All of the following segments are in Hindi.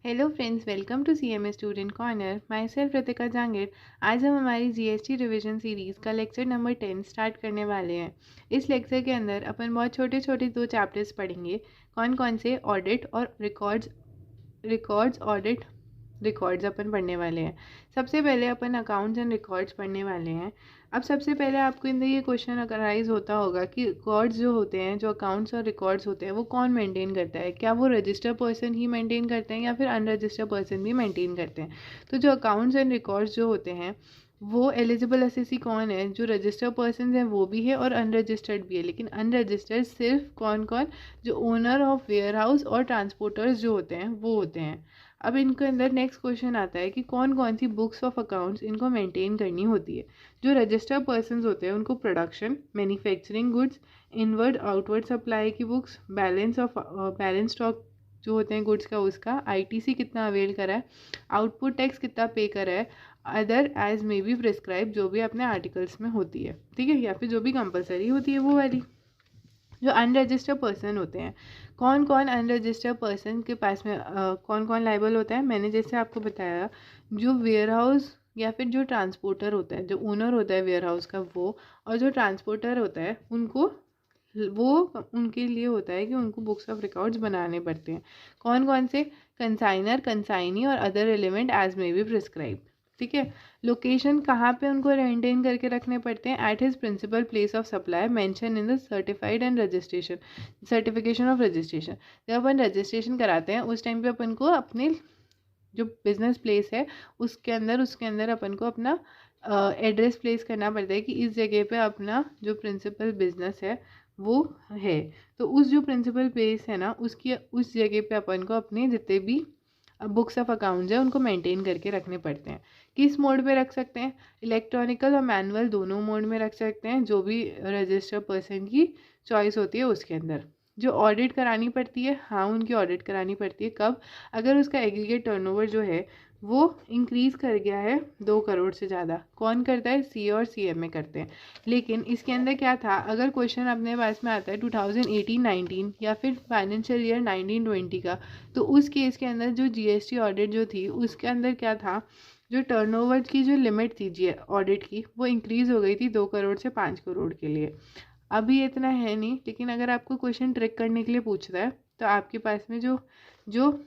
Hello friends, welcome to CMA student corner. Myself Ritika Jangir. आज हम हमारी जीएसटी रिवीजन सीरीज़ का लेक्चर नंबर 10 स्टार्ट करने वाले हैं। इस लेक्चर के अंदर अपन बहुत छोटे छोटे 2 चैप्टर्स पढ़ेंगे। कौन कौन से? ऑडिट और रिकॉर्ड्स ऑडिट रिकॉर्ड्स अपन पढ़ने वाले हैं। सबसे पहले अपन अकाउंट्स एंड रिकॉर्ड्स पढ़ने वाले हैं। अब सबसे पहले आपको अंदर ये क्वेश्चन अराइज होता होगा कि रिकॉर्ड्स जो होते हैं, जो अकाउंट्स और रिकॉर्ड्स होते हैं, वो कौन मेंटेन करता है? क्या वो रजिस्टर पर्सन ही मेंटेन करते हैं या फिर अनरजिस्टर्ड पर्सन भी मेंटेन करते हैं? तो जो अकाउंट्स एंड रिकॉर्ड्स जो होते हैं वो एलिजिबल एसएससी कौन है? जो रजिस्टर्ड पर्सन हैं वो भी है और अनरजिस्टर्ड भी है। लेकिन अनरजिस्टर्ड सिर्फ कौन कौन? जो ओनर ऑफ वेयर हाउस और ट्रांसपोर्टर्स जो होते हैं वो होते हैं। अब इनके अंदर नेक्स्ट क्वेश्चन आता है कि कौन कौन सी बुक्स ऑफ अकाउंट्स इनको मेंटेन करनी होती है। जो रजिस्टर्ड पर्सन्स होते हैं उनको production, manufacturing goods, inward outward supply की बुक्स, बैलेंस स्टॉक जो होते हैं गुड्स का, उसका आईटीसी कितना अवेल करा है, आउटपुट टैक्स कितना पे करा है, other as may be prescribe जो भी अपने आर्टिकल्स में होती है, ठीक है, या फिर जो भी कंपलसरी होती है वो वाली। जो अनरजिस्टर्ड पर्सन होते हैं, कौन कौन अनरजिस्टर्ड पर्सन के पास में कौन कौन लाइबल होता है? मैंने जैसे आपको बताया, जो वेयर हाउस या फिर जो ट्रांसपोर्टर होता है, जो ओनर होता है वेयर हाउस का वो, और जो ट्रांसपोर्टर होता है वो उनके लिए होता है कि उनको बुक्स ऑफ रिकॉर्ड्स बनाने पड़ते हैं। कौन कौन से? कंसाइनर, कंसाइनी और other element as may be prescribe, ठीक है। लोकेशन कहाँ पे उनको मेंटेन करके रखने पड़ते हैं? At his principal place of supply mention in the certified and certification of registration. जब अपन रजिस्ट्रेशन कराते हैं उस टाइम पे अपन को अपने जो बिजनेस प्लेस है उसके अंदर अपन को अपना एड्रेस प्लेस करना पड़ता है कि इस जगह पे अपना जो प्रिंसिपल बिजनेस है वो है। तो उस जो प्रिंसिपल प्लेस है ना, उसकी उस जगह पे अपन को अपने जितने भी बुक्स ऑफ अकाउंट्स है उनको मेंटेन करके रखने पड़ते हैं। किस मोड पे रख सकते हैं? इलेक्ट्रॉनिकल और मैनुअल दोनों मोड में रख सकते हैं, जो भी रजिस्टर्ड पर्सन की चॉइस होती है उसके अंदर। जो ऑडिट करानी पड़ती है, हाँ उनकी ऑडिट करानी पड़ती है। कब? अगर उसका एग्रीगेट टर्नओवर जो है वो इंक्रीज़ कर गया है 2 करोड़ से ज़्यादा। कौन करता है? सीए और सीएमए करते हैं। लेकिन इसके अंदर क्या था, अगर क्वेश्चन अपने पास में आता है 2018-19 या फिर फाइनेंशियल ईयर 19-20 का, तो उस केस के अंदर जो जीएसटी ऑडिट जो थी उसके अंदर क्या था, जो टर्नओवर की जो लिमिट थी जी ऑडिट की, वो इंक्रीज़ हो गई थी 2 करोड़ से 5 करोड़ के लिए। अभी इतना है नहीं, लेकिन अगर आपको क्वेश्चन ट्रिक करने के लिए पूछ रहा है तो आपके पास में जो जो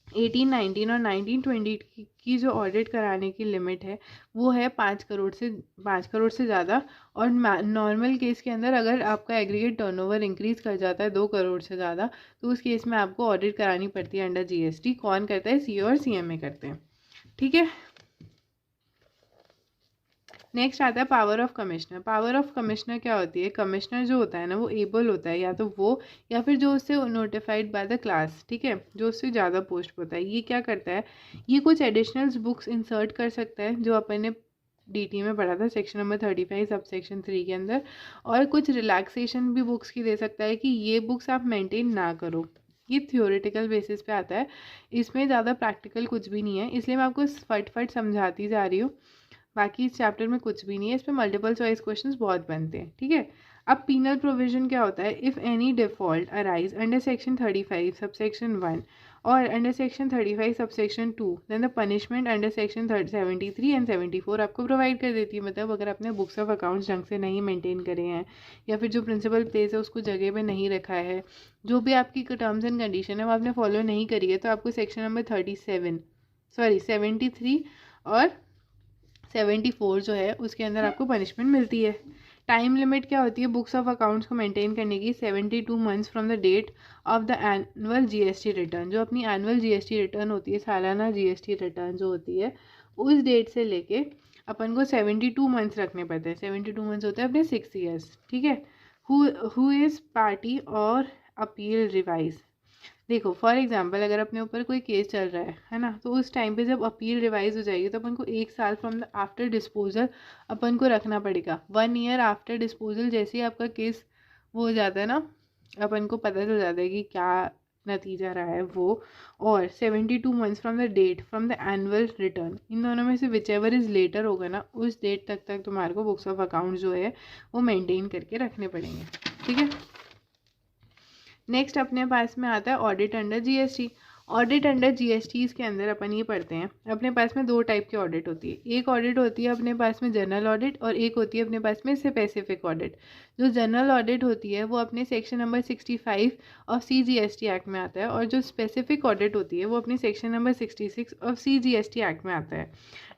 18-19 और 19-20 की जो ऑडिट कराने की लिमिट है वो है 5 करोड़ से ज़्यादा। और नॉर्मल केस के अंदर अगर आपका एग्रीगेट टर्नओवर इंक्रीज़ कर जाता है 2 करोड़ से ज़्यादा, तो उस केस में आपको ऑडिट करानी पड़ती है अंडर जीएसटी। कौन करता है? सीए और सीएमए करते हैं, ठीक है। नेक्स्ट आता है power of commissioner. Power of commissioner क्या होती है? कमिश्नर जो होता है ना वो एबल होता है, या तो वो या फिर जो उससे नोटिफाइड बाय द क्लास, ठीक है, जो उससे ज़्यादा पोस्ट होता है। ये क्या करता है? ये कुछ एडिशनल बुक्स इंसर्ट कर सकता है जो अपन ने डीटी में पढ़ा था सेक्शन नंबर 35 सब सेक्शन 3 के अंदर, और कुछ रिलैक्सेशन भी बुक्स की दे सकता है कि ये बुक्स आप मेंटेन ना करो। ये थियोरेटिकल बेसिस पे आता है, इसमें ज़्यादा प्रैक्टिकल कुछ भी नहीं है, इसलिए मैं आपको फटफट समझाती जा रही हूँ। बाकी इस चैप्टर में कुछ भी नहीं है, इस पर मल्टीपल चॉइस क्वेश्चंस बहुत बनते हैं, ठीक है। अब पीनल प्रोविजन क्या होता है? If any default arise under section 35 sub section 1 और under section 35 sub section 2, then the punishment under section 73 and 74 आपको प्रोवाइड कर देती है। मतलब अगर आपने बुक्स ऑफ अकाउंट्स ढंग से नहीं मेंटेन करे हैं, या फिर जो प्रिंसिपल प्लेस है उसको जगह पे नहीं रखा है, जो भी आपकी टर्म्स एंड कंडीशन है वो आपने फॉलो नहीं करी है, तो आपको सेक्शन नंबर 73 और 74 जो है उसके अंदर आपको पनिशमेंट मिलती है। टाइम लिमिट क्या होती है बुक्स ऑफ अकाउंट्स को मेंटेन करने की? 72 months from the date of the annual GST return. जो अपनी एनुअल जीएसटी रिटर्न होती है, सालाना जीएसटी रिटर्न जो होती है, उस डेट से लेके अपन को 72 मंथ्स रखने पड़ते हैं। 72 मंथ्स होते हैं अपने 6 ईयर्स, ठीक है। हु इज़ पार्टी और अपील रिवाइज। देखो फॉर एग्जांपल अगर अपने ऊपर कोई केस चल रहा है ना, तो उस टाइम पे जब अपील रिवाइज हो जाएगी तो अपन को 1 साल फ्रॉम द आफ्टर डिस्पोजल अपन को रखना पड़ेगा। 1 ईयर आफ्टर डिस्पोजल जैसे ही आपका केस वो हो जाता है ना, अपन को पता चल जाता है कि क्या नतीजा रहा है वो। और 72 months from the date from the annual return, इन दोनों में से विच एवर इज़ लेटर होगा ना, उस डेट तक तुम्हारे को बुक्स ऑफ अकाउंट जो है वो मेंटेन करके रखने पड़ेंगे, ठीक है। नेक्स्ट अपने पास में आता है audit under GST. Audit under GSTs के अंदर अपन ये पढ़ते हैं, अपने पास में दो टाइप की ऑडिट होती है। एक ऑडिट होती है अपने पास में जनरल ऑडिट और एक होती है अपने पास में स्पेसिफिक ऑडिट। जो जनरल ऑडिट होती है वो अपने section number 65 of CGST act में आता है और जो स्पेसिफिक ऑडिट होती है वो अपने section number 66 of CGST act में आता है।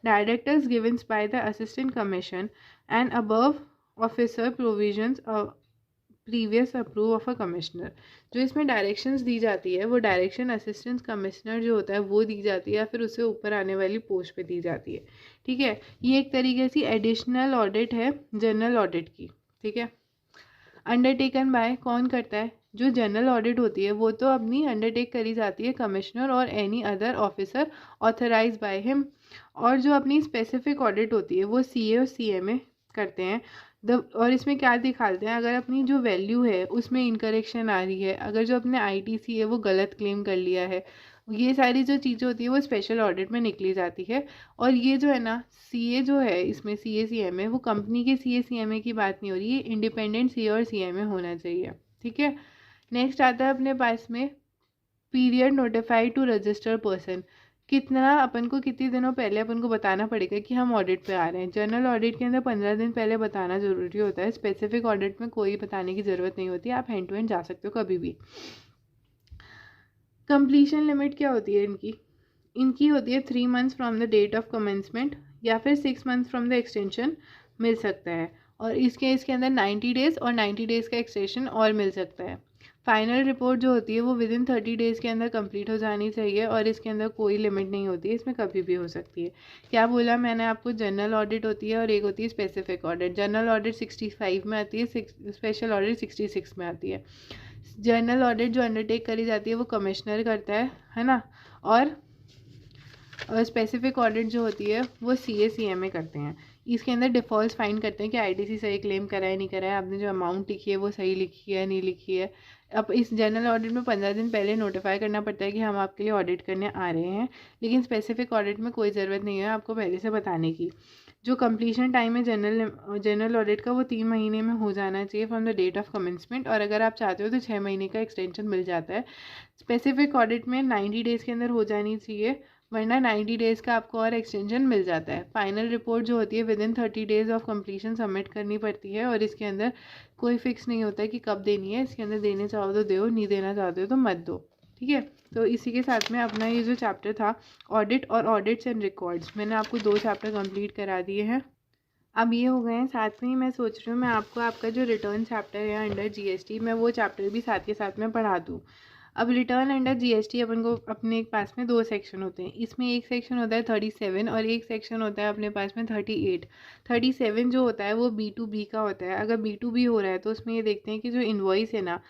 Directors givens by the assistant commission and above officer provisions previous approve of a commissioner. जो इसमें डायरेक्शंस दी जाती है वो डायरेक्शन असिस्टेंट कमिश्नर जो होता है वो दी जाती है या फिर उससे ऊपर आने वाली पोस्ट पे दी जाती है। ठीक है, ये एक तरीके से एडिशनल ऑडिट है जनरल ऑडिट की। ठीक है, अंडरटेकन बाय कौन करता है? जो जनरल ऑडिट होती है वो तो अपनी अंडरटेक करी जाती है कमिश्नर और any other officer authorise by him, और जो अपनी स्पेसिफिक ऑडिट होती है वो CA और CMA करते हैं। और इसमें क्या दिखाते हैं, अगर अपनी जो वैल्यू है उसमें इनकरेक्शन आ रही है, अगर जो अपने ITC है वो गलत क्लेम कर लिया है, ये सारी जो चीज़ें होती है वो स्पेशल ऑडिट में निकली जाती है। और ये जो है ना CA जो है इसमें CA CMA वो कंपनी के CA CMA की बात नहीं हो रही है, इंडिपेंडेंट CA और CMA होना चाहिए। ठीक है, नेक्स्ट आता है अपने पास में period notified to register person. कितना अपन को कितने दिनों पहले अपन को बताना पड़ेगा कि हम ऑडिट पे आ रहे हैं। जनरल ऑडिट के अंदर 15 दिन पहले बताना ज़रूरी होता है, स्पेसिफिक ऑडिट में कोई बताने की ज़रूरत नहीं होती, आप हैंड टू हैंड जा सकते हो कभी भी। कंप्लीशन लिमिट क्या होती है इनकी होती है 3 months from the date of commencement या फिर 6 मंथ्स फ्रॉम द एक्सटेंशन मिल सकता है, और इसके अंदर 90 डेज़ और 90 डेज़ का एक्सटेंशन और मिल सकता है। फाइनल रिपोर्ट जो होती है वो विदिन 30 डेज़ के अंदर कंप्लीट हो जानी चाहिए और इसके अंदर कोई लिमिट नहीं होती है, इसमें कभी भी हो सकती है। क्या बोला मैंने आपको, जनरल ऑडिट होती है और एक होती है स्पेसिफिक ऑडिट। जनरल ऑडिट 65 में आती है, स्पेशल ऑडिट 66 में आती है। जनरल ऑडिट जो अंडरटेक करी जाती है वो कमिश्नर करता है ना, और स्पेसिफिक ऑडिट जो होती है वो CA CMA करते हैं। इसके अंदर डिफ़ॉल्ट्स फाइंड करते हैं कि ITC सही क्लेम करा है नहीं करा है, आपने जो अमाउंट लिखी है वो सही लिखी है नहीं लिखी है। अब इस जनरल ऑडिट में 15 दिन पहले नोटिफाई करना पड़ता है कि हम आपके लिए ऑडिट करने आ रहे हैं, लेकिन स्पेसिफिक ऑडिट में कोई ज़रूरत नहीं है आपको पहले से बताने की। जो कंप्लीशन टाइम है जनरल ऑडिट का वो 3 महीने में हो जाना चाहिए from the date of commencement, और अगर आप चाहते हो तो 6 महीने का एक्सटेंशन मिल जाता है। स्पेसिफिक ऑडिट में 90 डेज़ के अंदर हो जानी चाहिए, वरना 90 डेज़ का आपको और एक्सटेंशन मिल जाता है। फाइनल रिपोर्ट जो होती है within 30 days of completion submit करनी पड़ती है, और इसके अंदर कोई फिक्स नहीं होता है कि कब देनी है, इसके अंदर देने चाहो तो दो, नहीं देना चाहते हो तो मत दो। ठीक है, तो इसी के साथ में अपना ये जो चैप्टर था ऑडिट और ऑडिट्स एंड रिकॉर्ड्स, मैंने आपको 2 चैप्टर कंप्लीट करा दिए हैं। अब ये हो गए हैं, साथ में ही मैं सोच रही हूँ मैं आपको आपका जो रिटर्न चैप्टर है अंडर GST मैं वो चैप्टर भी साथ के साथ में पढ़ा दूँ। अब रिटर्न अंडर GST अपन को अपने पास में 2 सेक्शन होते हैं, इसमें एक सेक्शन होता है 37 और एक सेक्शन होता है अपने पास में 38। 37 जो होता है वो B2B का होता है। अगर B2B हो रहा है तो उसमें ये देखते हैं कि जो इन्वॉइस है ना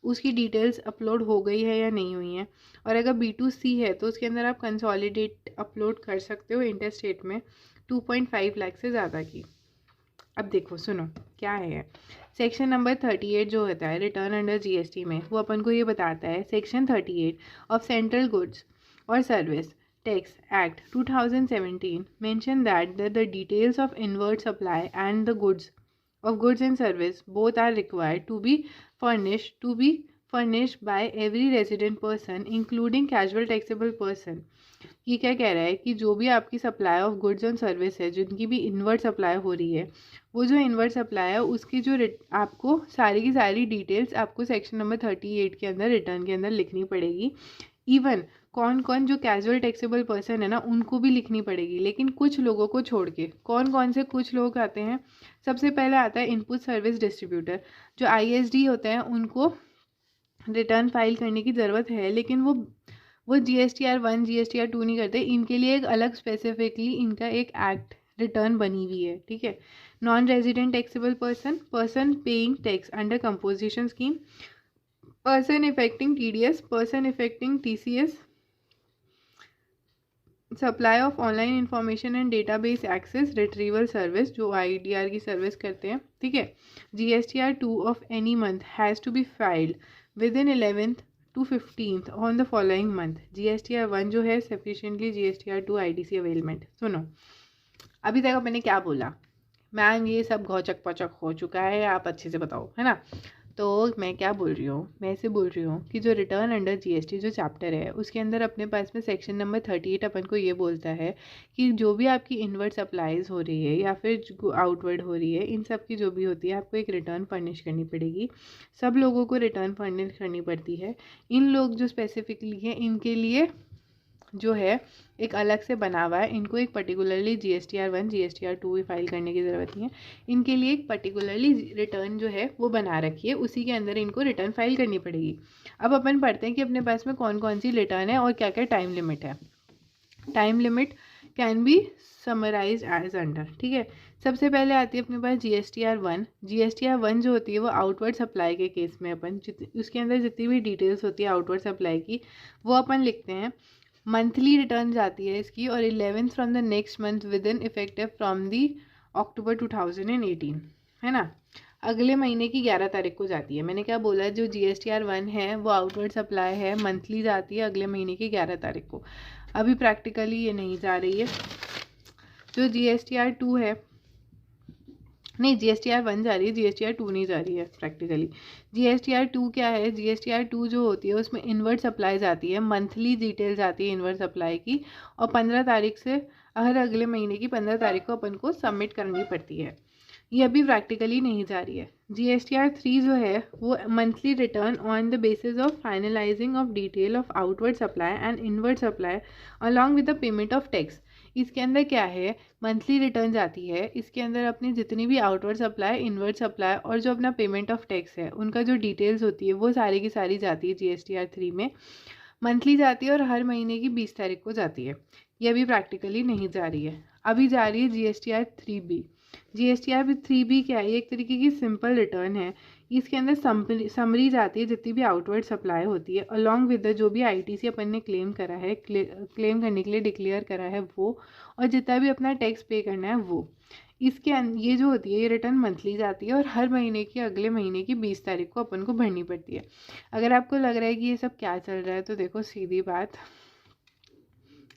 उसकी डिटेल्स अपलोड हो गई है या नहीं हुई है, और अगर B2C है तो उसके अंदर आप कंसोलिडेट अपलोड कर सकते हो इंटरस्टेट में 2.5 लाख से ज़्यादा की। अब देखो सुनो क्या है सेक्शन नंबर 38 जो होता है रिटर्न अंडर GST में, वो अपन को ये बताता है सेक्शन 38 ऑफ सेंट्रल गुड्स और service tax act 2017 mention that the details of inward supply and the goods of goods and service both are required to be furnished by every resident person including casual taxable person। ये क्या कह रहा है कि जो भी आपकी supply of goods and service है, जिनकी भी इनवर्ड सप्लाई हो रही है, वो जो इनवर्ड सप्लाई है उसकी जो आपको सारी की सारी डिटेल्स आपको सेक्शन नंबर 38 के अंदर रिटर्न के अंदर लिखनी पड़ेगी। इवन कौन कौन जो कैजुअल टैक्सेबल पर्सन है ना उनको भी लिखनी पड़ेगी, लेकिन कुछ लोगों को छोड़ के। कौन कौन से कुछ लोग आते हैं? सबसे पहले आता है इनपुट सर्विस डिस्ट्रीब्यूटर, जो ISD होते हैं उनको रिटर्न फाइल करने की ज़रूरत है, लेकिन वो GSTR 1 GSTR 2 नहीं करते, इनके लिए एक अलग स्पेसिफिकली इनका एक एक्ट रिटर्न बनी हुई है। ठीक है, non resident taxable person paying tax under composition scheme, person effecting TDS, person effecting TCS, supply of online information and database access retrieval service जो IDR की सर्विस करते हैं। ठीक है, GSTR 2 of any month has to be filed within 11th to 15th on the following month. GSTR 1 जो है सफिशिएंटली GSTR 2 ITC अवेलमेंट। सुनो अभी तक मैंने क्या बोला, मैम ये सब घोचक पचक हो चुका है, आप अच्छे से बताओ, है ना। तो मैं क्या बोल रही हूँ, मैं ऐसे बोल रही हूँ कि जो रिटर्न अंडर जीएसटी जो चैप्टर है उसके अंदर अपने पास में सेक्शन नंबर 38 अपन को ये बोलता है कि जो भी आपकी इनवर्ड सप्लाईज हो रही है या फिर आउटवर्ड हो रही है, इन सब की जो भी होती है आपको एक रिटर्न फर्निश करनी पड़ेगी। सब लोगों को रिटर्न फर्निश करनी पड़ती है। इन लोग जो स्पेसिफिकली हैं इनके लिए जो है एक अलग से बना हुआ है, इनको एक पर्टिकुलरली GSTR1 GSTR2 फाइल करने की ज़रूरत नहीं है। इनके लिए एक पर्टिकुलरली रिटर्न जो है वो बना रखी है, उसी के अंदर इनको रिटर्न फाइल करनी पड़ेगी। अब अपन पढ़ते हैं कि अपने पास में कौन कौन सी रिटर्न है और क्या क्या टाइम लिमिट है। Time limit can be summarise as under, ठीक है। सबसे पहले आती है अपने पास GSTR1। GSTR1 जो होती है वो आउटवर्ड सप्लाई के केस में अपन उसके अंदर जितनी भी डिटेल्स होती है आउटवर्ड सप्लाई की वो अपन लिखते हैं। मंथली रिटर्न जाती है इसकी और 11th from the next month within effective from the October 2018, है ना। अगले महीने की 11 तारीख को जाती है। मैंने क्या बोला, जो GSTR1 है वो आउटवर्ड सप्लाई है, मंथली जाती है अगले महीने की 11 तारीख को। अभी प्रैक्टिकली ये नहीं जा रही है। जो GSTR2 है, नहीं GSTR1 जा रही है, GSTR2 नहीं जा रही है प्रैक्टिकली। GSTR2 क्या है, GSTR2 जो होती है उसमें इनवर्ड सप्लाई जाती है, मंथली डिटेल्स आती है इनवर्ड सप्लाई की, और 15 तारीख से हर अगले महीने की 15 तारीख को अपन को सबमिट करनी पड़ती है। ये अभी प्रैक्टिकली नहीं जा रही है। GSTR3 जो है वो monthly return on the basis of finalising of detail of outward supply and inward supply along with the payment of tax. इसके अंदर क्या है, मंथली रिटर्न जाती है, इसके अंदर अपनी जितनी भी आउटवर्ड सप्लाई, इनवर्ड सप्लाई और जो अपना पेमेंट ऑफ टैक्स है उनका जो डिटेल्स होती है वो सारी की सारी जाती है GSTR3 में। मंथली जाती है और हर महीने की 20 तारीख को जाती है। ये अभी प्रैक्टिकली नहीं जा रही है। अभी जा रही है GSTR3B। GSTR3B क्या है, ये एक तरीके की सिंपल रिटर्न है। इसके अंदर समरी जाती है जितनी भी आउटवर्ड सप्लाई होती है अलॉन्ग विद जो भी ITC अपन ने क्लेम करा है, क्लेम करने के लिए डिक्लेयर करा है वो, और जितना भी अपना टैक्स पे करना है वो। इसके ये जो होती है ये रिटर्न मंथली जाती है और हर महीने की अगले महीने की 20 तारीख को अपन को भरनी पड़ती है। अगर आपको लग रहा है कि ये सब क्या चल रहा है तो देखो सीधी बात,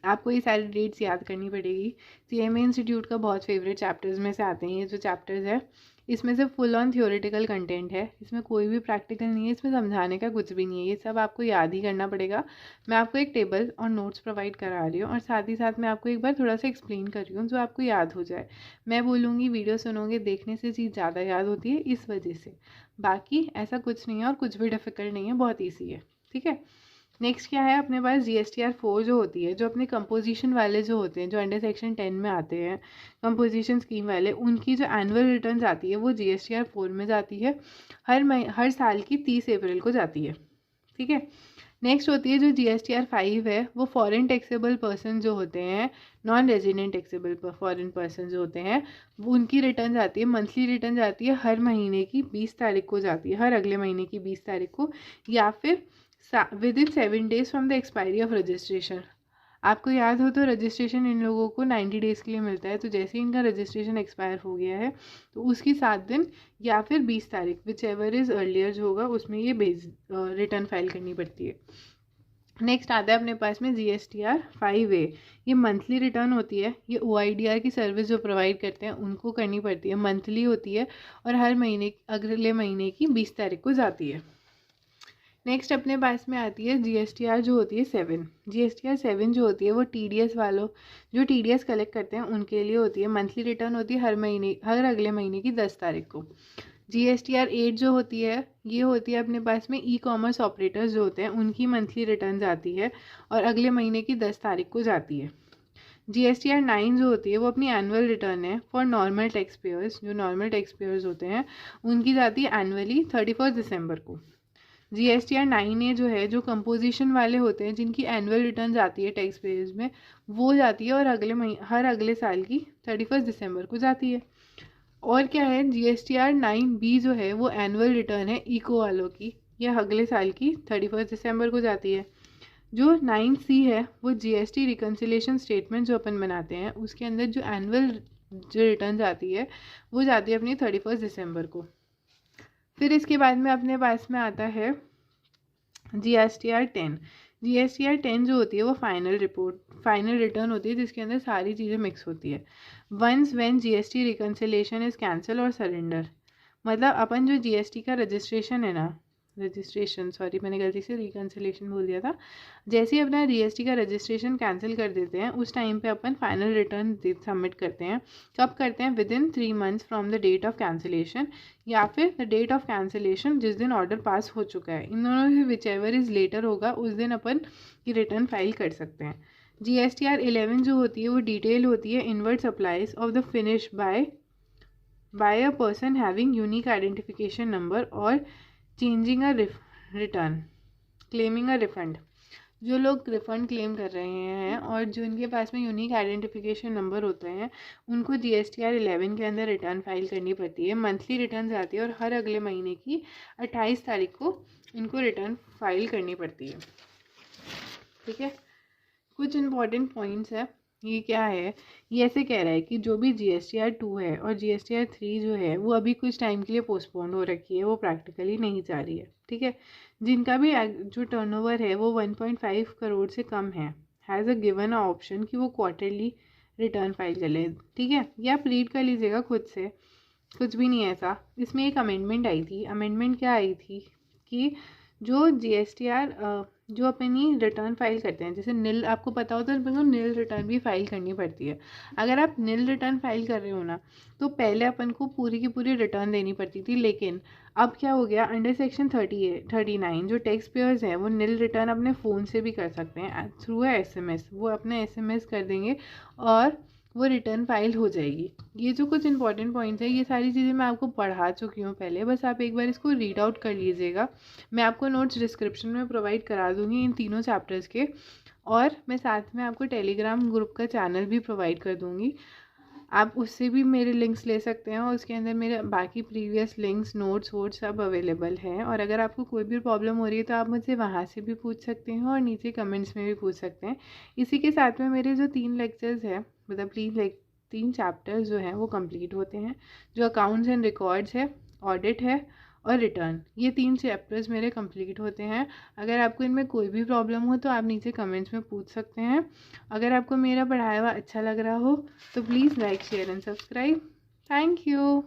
आपको ये सारी डेट्स याद करनी पड़ेगी। CMA इंस्टीट्यूट का बहुत फेवरेट चैप्टर्स में से आते हैं ये जो चैप्टर्स है। इसमें से फुल ऑन थियोरेटिकल कंटेंट है, इसमें कोई भी प्रैक्टिकल नहीं है, इसमें समझाने का कुछ भी नहीं है, ये सब आपको याद ही करना पड़ेगा। मैं आपको एक टेबल और नोट्स प्रोवाइड करा रही हूँ और साथ ही साथ मैं आपको एक बार थोड़ा सा एक्सप्लेन कर रही हूँ जो आपको याद हो जाए। मैं बोलूँगी, वीडियो सुनोगे, देखने से चीज़ ज़्यादा याद होती है इस वजह से, बाकी ऐसा कुछ नहीं है और कुछ भी डिफ़िकल्ट नहीं है, बहुत ईजी है, ठीक है। नेक्स्ट क्या है अपने पास, GSTR4 जो होती है, जो अपने कंपोजिशन वाले जो होते हैं, जो अंडर सेक्शन 10 में आते हैं कंपोजिशन स्कीम वाले, उनकी जो एनुअल रिटर्न आती है वो GSTR4 में जाती है, हर साल की 30 अप्रैल को जाती है, ठीक है। नेक्स्ट होती है जो GSTR5 है, वो फॉरेन टैक्सेबल पर्सन जो होते हैं, non resident taxable foreign person जो होते हैं, वो उनकी रिटर्न जाती है, मंथली रिटर्न जाती है, हर महीने की 20 तारीख को जाती है, हर अगले महीने की 20 तारीख को, या फिर with in 7 days from the expiry of registration. आपको याद हो तो रजिस्ट्रेशन इन लोगों को 90 डेज़ के लिए मिलता है, तो जैसे ही इनका रजिस्ट्रेशन एक्सपायर हो गया है तो उसकी 7 दिन या फिर 20 तारीख, विच एवर इज़ अर्लियर जो होगा उसमें ये रिटर्न फाइल करनी पड़ती है। नेक्स्ट आता है अपने पास में GSTR5A। ये मंथली रिटर्न होती है, ये OIDR की सर्विस जो प्रोवाइड करते हैं उनको करनी पड़ती है, मंथली होती है और हर महीने अगले महीने की 20 तारीख को जाती है। नेक्स्ट अपने पास में आती है GSTR जो होती है 7। GSTR7 जो होती है वो TDS वालों, जो TDS कलेक्ट करते हैं उनके लिए होती है, मंथली रिटर्न होती है हर अगले महीने की 10 तारीख को। GSTR8 जो होती है ये होती है अपने पास में ई-कॉमर्स ऑपरेटर्स जो होते हैं उनकी मंथली रिटर्न जाती है और अगले महीने की 10 तारीख को जाती है। GSTR9 जो होती है वो अपनी एनुअल रिटर्न है फॉर नॉर्मल टैक्स पेयर्स, जो नॉर्मल टैक्स पेयर्स होते हैं उनकी जाती है एनुअली 31 दिसंबर को। GSTR9A जो है, जो कंपोजिशन वाले होते हैं जिनकी एनुअल रिटर्न जाती है टैक्स पेयर्स में, वो जाती है और हर अगले साल की 31 दिसंबर को जाती है। और क्या है, GSTR9B जो है वो एनुअल रिटर्न है इको वालों की, यह अगले साल की 31 दिसंबर को जाती है। जो 9C है वो GST रिकन्सिलेशन स्टेटमेंट जो अपन बनाते हैं उसके अंदर जो एनुअल जो रिटर्न जाती है वो जाती है अपनी 31 दिसंबर को। फिर इसके बाद में अपने पास में आता है GSTR10। GSTR10 जो होती है वो फाइनल रिटर्न होती है जिसके अंदर सारी चीज़ें मिक्स होती है। Once when GST reconciliation is cancel और सरेंडर, मतलब अपन जो जीएसटी का रजिस्ट्रेशन है ना, रजिस्ट्रेशन सॉरी मैंने गलती से रिकन्सिलेशन बोल दिया था, जैसे ही अपना जीएसटी का रजिस्ट्रेशन कैंसिल कर देते हैं उस टाइम पे अपन फाइनल रिटर्न सबमिट करते हैं। कब करते हैं? Within 3 months from the date of cancellation, या फिर द डेट ऑफ कैंसिलेशन जिस दिन ऑर्डर पास हो चुका है। इन दोनों से विच एवर इज़ लेटर होगा उस दिन अपन की रिटर्न फाइल कर सकते हैं। GSTR 11 जो होती है वो डिटेल होती है inward supplies of the finish by a person having unique identification number और changing a return claiming a refund. जो लोग रिफंड क्लेम कर रहे हैं और जो इनके पास में यूनिक आइडेंटिफिकेशन नंबर होते हैं उनको GSTR 11 के अंदर रिटर्न फाइल करनी पड़ती है। मंथली रिटर्न आती है और हर अगले महीने की 28 तारीख को इनको रिटर्न फाइल करनी पड़ती है। ठीक है, कुछ इंपॉर्टेंट पॉइंट्स है। ये क्या है, ये ऐसे कह रहा है कि जो भी GSTR 2 है और GSTR 3 जो है वो अभी कुछ टाइम के लिए पोस्टपोन हो रखी है, वो प्रैक्टिकली नहीं जा रही है। ठीक है, जिनका भी जो टर्नओवर है वो 1.5 करोड़ से कम है, has a given a option कि वो क्वार्टरली रिटर्न फाइल कर ले। ठीक है, ये आप रीड कर लीजिएगा खुद से, कुछ भी नहीं है ऐसा। इसमें एक अमेंडमेंट आई थी। अमेंडमेंट क्या आई थी कि जो GSTR जो अपनी रिटर्न फाइल करते हैं, जैसे नील, आपको पता होता है तो नील रिटर्न भी फाइल करनी पड़ती है। अगर आप नील रिटर्न फाइल कर रहे हो ना तो पहले अपन को पूरी की पूरी रिटर्न देनी पड़ती थी, लेकिन अब क्या हो गया, अंडर सेक्शन 39 जो टैक्स पेयर्स हैं वो नील रिटर्न अपने फ़ोन से भी कर सकते हैं थ्रू SMS। वो अपने SMS कर देंगे और वो रिटर्न फाइल हो जाएगी। ये जो कुछ इंपॉर्टेंट पॉइंट्स हैं ये सारी चीज़ें मैं आपको पढ़ा चुकी हूँ पहले, बस आप एक बार इसको रीड आउट कर लीजिएगा। मैं आपको नोट्स डिस्क्रिप्शन में प्रोवाइड करा दूँगी इन तीनों चैप्टर्स के, और मैं साथ में आपको टेलीग्राम ग्रुप का चैनल भी प्रोवाइड कर दूँगी। आप उससे भी मेरे लिंक्स ले सकते हैं और उसके अंदर मेरे बाकी प्रीवियस लिंक्स, नोट्स वोट्स सब अवेलेबल हैं। और अगर आपको कोई भी प्रॉब्लम हो रही है तो आप मुझसे वहाँ से भी पूछ सकते हैं और नीचे कमेंट्स में भी पूछ सकते हैं। इसी के साथ में मेरे जो 3 लेक्चर्स हैं, मतलब 3 चैप्टर्स जो हैं वो कंप्लीट होते हैं, जो अकाउंट्स एंड रिकॉर्ड्स है, ऑडिट है और रिटर्न। ये 3 चैप्टर्स मेरे कंप्लीट होते हैं। अगर आपको इनमें कोई भी प्रॉब्लम हो तो आप नीचे कमेंट्स में पूछ सकते हैं। अगर आपको मेरा पढ़ाया हुआ अच्छा लग रहा हो तो please like share and subscribe. Thank you.